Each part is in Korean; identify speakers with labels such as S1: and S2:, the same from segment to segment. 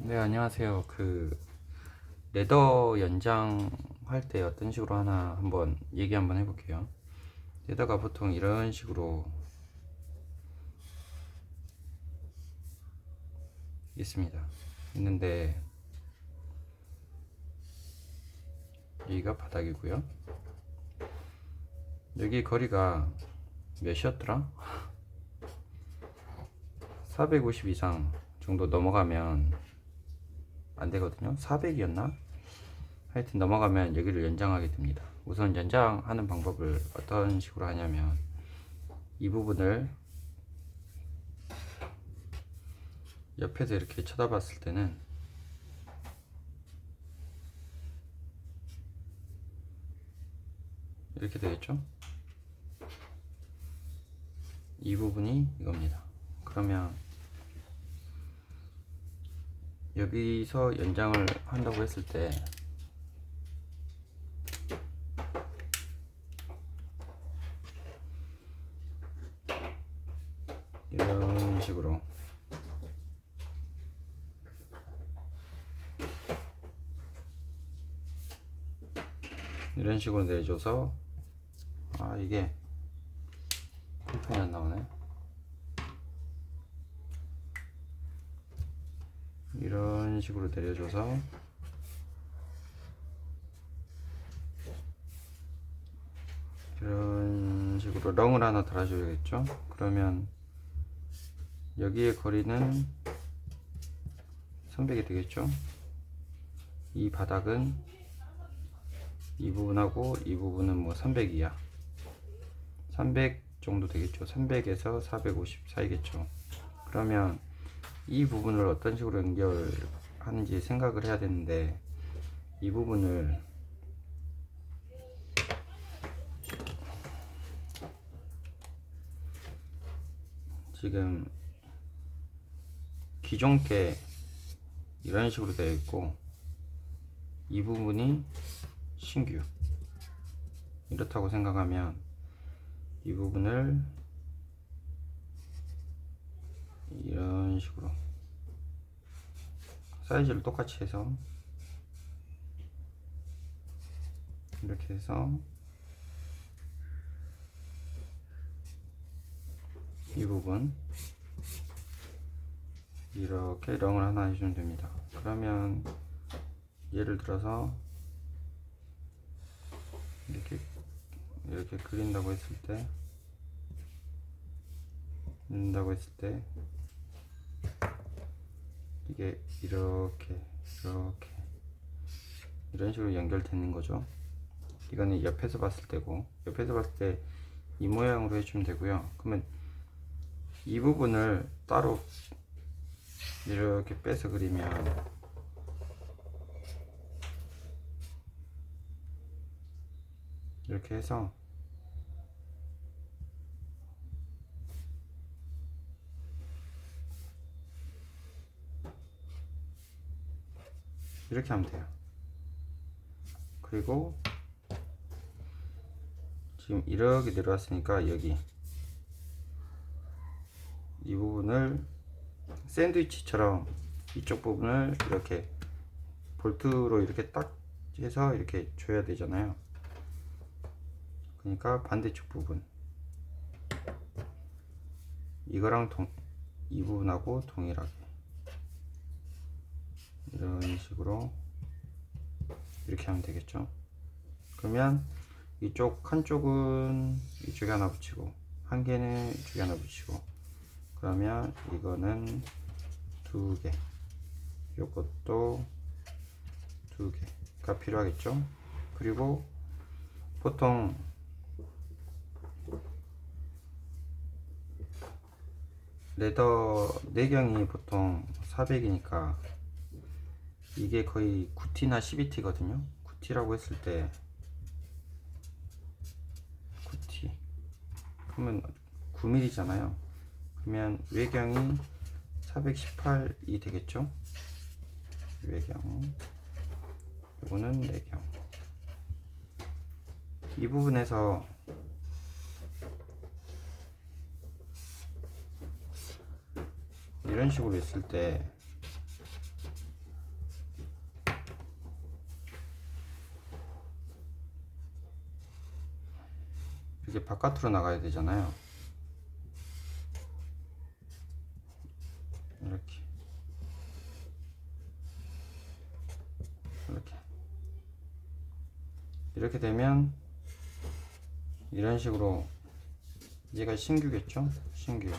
S1: 네, 안녕하세요. 레더 연장 할 때 어떤 식으로 하나 한번 얘기 한번 해볼게요. 레더가 보통 이런 식으로 있습니다. 있는데 여기가 바닥이고요. 여기 거리가 몇이었더라? 450 이상 정도 넘어가면 안 되거든요. 400이었나? 하여튼 넘어가면 여기를 연장하게 됩니다. 우선 연장하는 방법을 어떤 식으로 하냐면 이 부분을 옆에서 이렇게 쳐다봤을 때는 이렇게 되겠죠? 이 부분이 이겁니다. 그러면 여기서 연장을 한다고 했을 때 이런 식으로 내줘서 이게 폰이 안 나오네. 이런 식으로 내려줘서 이런 식으로 렁을 하나 달아줘야겠죠. 그러면 여기의 거리는 300이 되겠죠. 이 바닥은 이 부분하고 이 부분은 뭐 300이야. 300 정도 되겠죠. 300에서 450 사이겠죠. 그러면 이 부분을 어떤 식으로 연결하는지 생각을 해야 되는데, 이 부분을 지금 기존 게 이런 식으로 되어 있고, 이 부분이 신규, 이렇다고 생각하면 이 부분을 이런 식으로 사이즈를 똑같이 해서 이렇게 해서 이 부분 이렇게 렁을 하나 해주면 됩니다. 그러면 예를 들어서 이렇게 그린다고 했을 때 이게 이렇게 이런 식으로 연결되는 거죠. 이거는 옆에서 봤을 때고, 옆에서 봤을 때 이 모양으로 해주면 되고요. 그러면 이 부분을 따로 이렇게 빼서 그리면 이렇게 해서 이렇게 하면 돼요. 그리고 지금 이렇게 내려왔으니까 여기 이 부분을 샌드위치처럼 이쪽 부분을 이렇게 볼트로 이렇게 딱 해서 이렇게 줘야 되잖아요. 그러니까 반대쪽 부분 이거랑 이 부분하고 동일하게 이런 식으로 이렇게 하면 되겠죠. 그러면 이쪽 한쪽은 이쪽에 하나 붙이고 한 개는 이쪽에 하나 붙이고, 그러면 이거는 2개, 요것도 2개가 필요하겠죠. 그리고 보통 레더 내경이 보통 400이니까 이게 거의 9T나 12T거든요 9T라고 했을 때 9T 그러면 9mm잖아요. 그러면 외경이 418이 되겠죠. 외경, 이거는 내경. 이 부분에서 이런 식으로 있을 때 이게 바깥으로 나가야 되잖아요. 이렇게 이렇게 되면 이런 식으로 얘가 신규겠죠? 신규.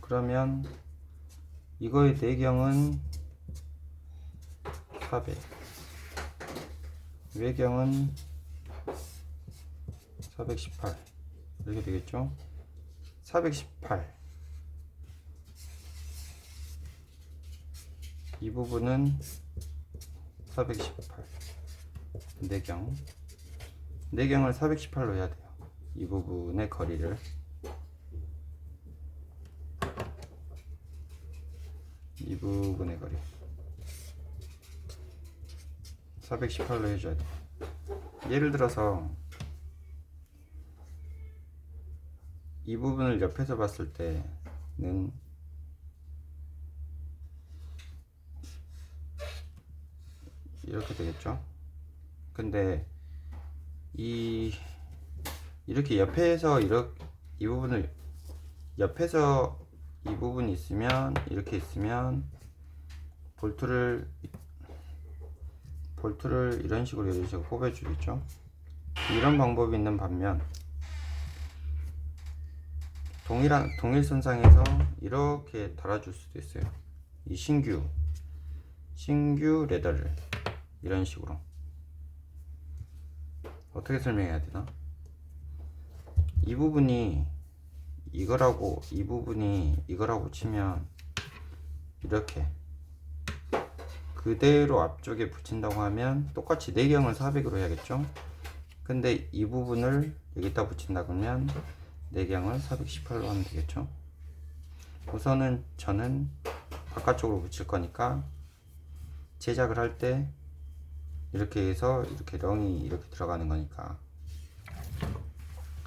S1: 그러면 이거의 내경은 400, 외경은 418 이렇게 되겠죠? 418 이 부분은 418 내경을 418로 해야 돼요. 이 부분의 거리를 이 부분의 거리 418로 해줘야 돼요. 예를 들어서 이 부분을 옆에서 봤을 때는 이렇게 되겠죠. 근데 이렇게 옆에서 이 부분을 옆에서 이 부분이 있으면 이렇게 있으면 볼트를 이런 식으로 뽑아주겠죠. 이런 방법이 있는 반면 동일선상에서 이렇게 달아줄 수도 있어요. 이 신규 레더를 이런 식으로 어떻게 설명해야 되나? 이 부분이 이거라고 이 부분이 이거라고 치면 이렇게 그대로 앞쪽에 붙인다고 하면 똑같이 내경을 400으로 해야겠죠. 근데 이 부분을 여기다 붙인다 그러면 내경을 418로 하면 되겠죠. 우선은 저는 바깥쪽으로 붙일 거니까 제작을 할 때 이렇게 해서 이렇게 렁이 이렇게 들어가는 거니까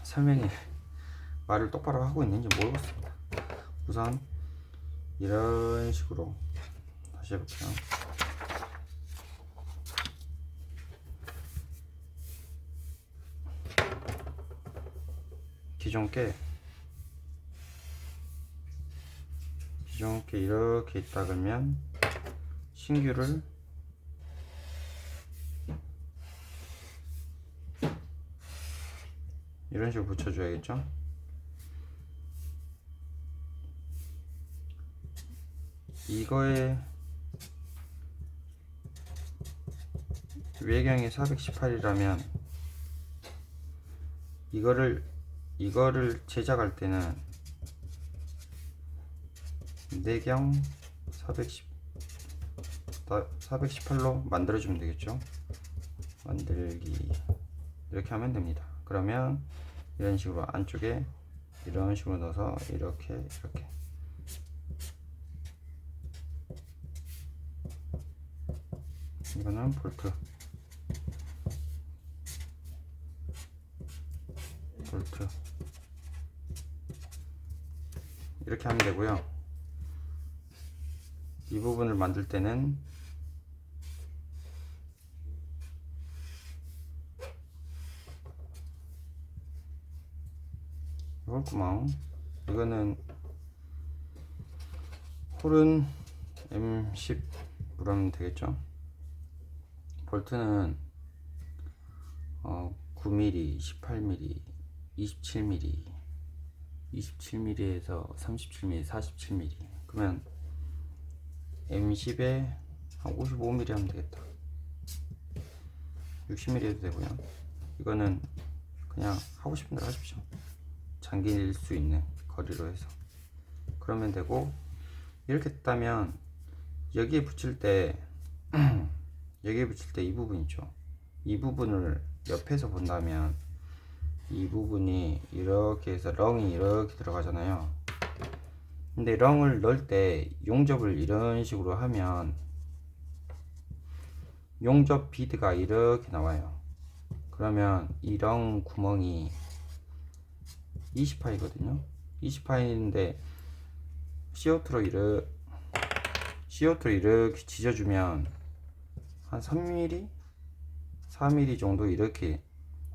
S1: 설명이 말을 똑바로 하고 있는지 모르겠습니다. 우선 이런 식으로 다시 해볼게요. 기존 게 이렇게 있다 그러면 신규를 이런 식으로 붙여줘야겠죠. 이거의 외경이 418이라면 이거를 제작할 때는 내경 418로 만들어주면 되겠죠. 만들기 이렇게 하면 됩니다. 그러면 이런 식으로 안쪽에 이런 식으로 넣어서 이렇게 이거는 볼트 이렇게 하면 되고요. 이 부분을 만들 때는 홀구멍 이거는 홀은 M10으로 하면 되겠죠. 볼트는 9mm, 18mm, 27mm, 27mm에서 37mm, 47mm. 그러면 M10에 한 55mm 하면 되겠다. 60mm 해도 되고요. 이거는 그냥 하고 싶은 대로 하십시오. 잠길 수 있는 거리로 해서 그러면 되고, 이렇게 됐다면 여기에 붙일 때 이 부분 있죠. 이 부분을 옆에서 본다면 이 부분이 이렇게 해서 렁이 이렇게 들어가잖아요. 근데 렁을 넣을 때 용접을 이런 식으로 하면 용접 비드가 이렇게 나와요. 그러면 이 렁 구멍이 20파이거든요 20파이인데 CO2로 이렇게 지져주면 한 3mm? 4mm 정도 이렇게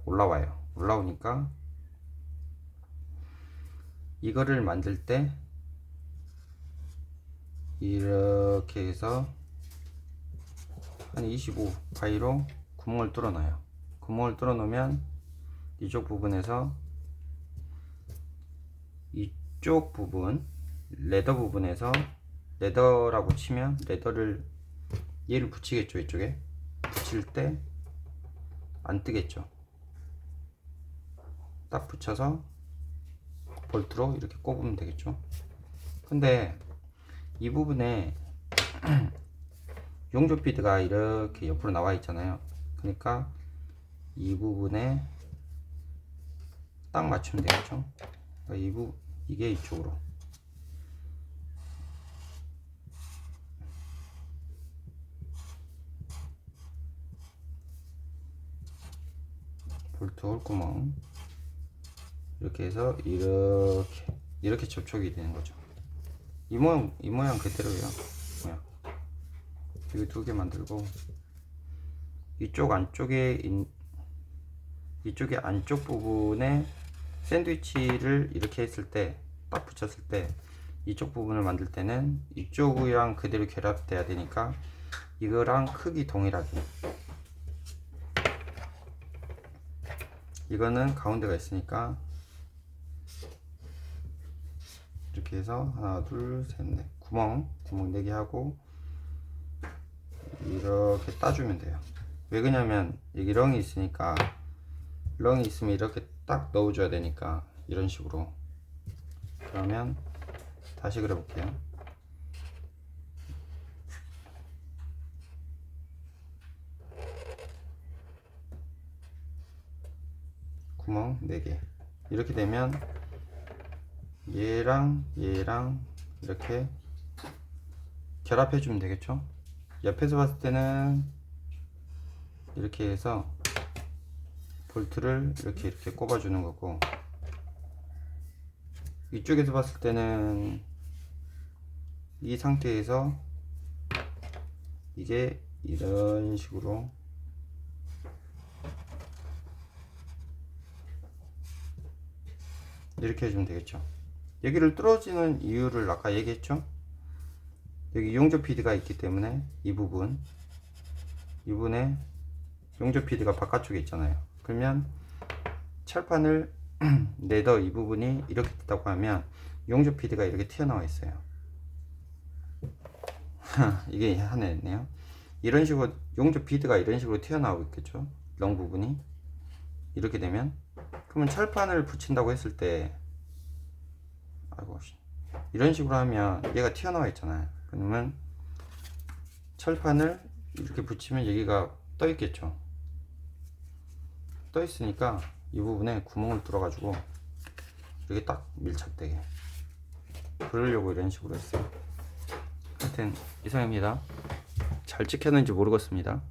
S1: 올라오니까 이거를 만들 때 이렇게 해서 한 25 가위로 구멍을 뚫어 놔요. 구멍을 뚫어 놓으면 이쪽 부분에서 이쪽 부분 레더 부분에서 레더라고 치면 레더를 얘를 붙이겠죠. 이쪽에 붙일 때 안 뜨겠죠. 딱 붙여서 볼트로 이렇게 꼽으면 되겠죠. 근데 이 부분에 용접 비드가 이렇게 옆으로 나와 있잖아요. 그러니까 이 부분에 딱 맞추면 되겠죠. 그러니까 이게 이쪽으로 볼트 홀구멍 이렇게 해서 이렇게 접촉이 되는 거죠. 이 모양 그대로예요. 모양. 여기 두 개 만들고 이쪽에 안쪽 부분에 샌드위치를 이렇게 했을 때 딱 붙였을 때 이쪽 부분을 만들 때는 이쪽이랑 그대로 결합돼야 되니까 이거랑 크기 동일하게, 이거는 가운데가 있으니까 이렇게 해서 하나 둘 셋 넷 구멍 4개 하고 이렇게 따주면 돼요. 왜 그러냐면 여기 렁이 있으니까, 렁이 있으면 이렇게 딱 넣어줘야 되니까 이런 식으로. 그러면 다시 그려 볼게요. 구멍 4개 이렇게 되면 얘랑 이렇게 결합해 주면 되겠죠. 옆에서 봤을 때는 이렇게 해서 볼트를 이렇게 꼽아 주는 거고, 이쪽에서 봤을 때는 이 상태에서 이게 이런 식으로 이렇게 해주면 되겠죠. 여기를 뚫어지는 이유를 아까 얘기했죠. 여기 용접 피드가 있기 때문에 이 부분에 용접 피드가 바깥쪽에 있잖아요. 그러면 철판을 레더 이 부분이 이렇게 됐다고 하면 용접 피드가 이렇게 튀어나와 있어요. 이게 하나 있네요. 이런 식으로 용접 비드가 이런 식으로 튀어나오고 있겠죠. 렁 부분이 이렇게 되면, 그러면 철판을 붙인다고 했을 때 이런 식으로 하면 얘가 튀어나와 있잖아요. 그러면 철판을 이렇게 붙이면 여기가 떠 있겠죠. 떠 있으니까 이 부분에 구멍을 뚫어 가지고 이렇게 딱 밀착되게 그러려고 이런 식으로 했어요. 하여튼 이상입니다. 잘 찍혔는지 모르겠습니다.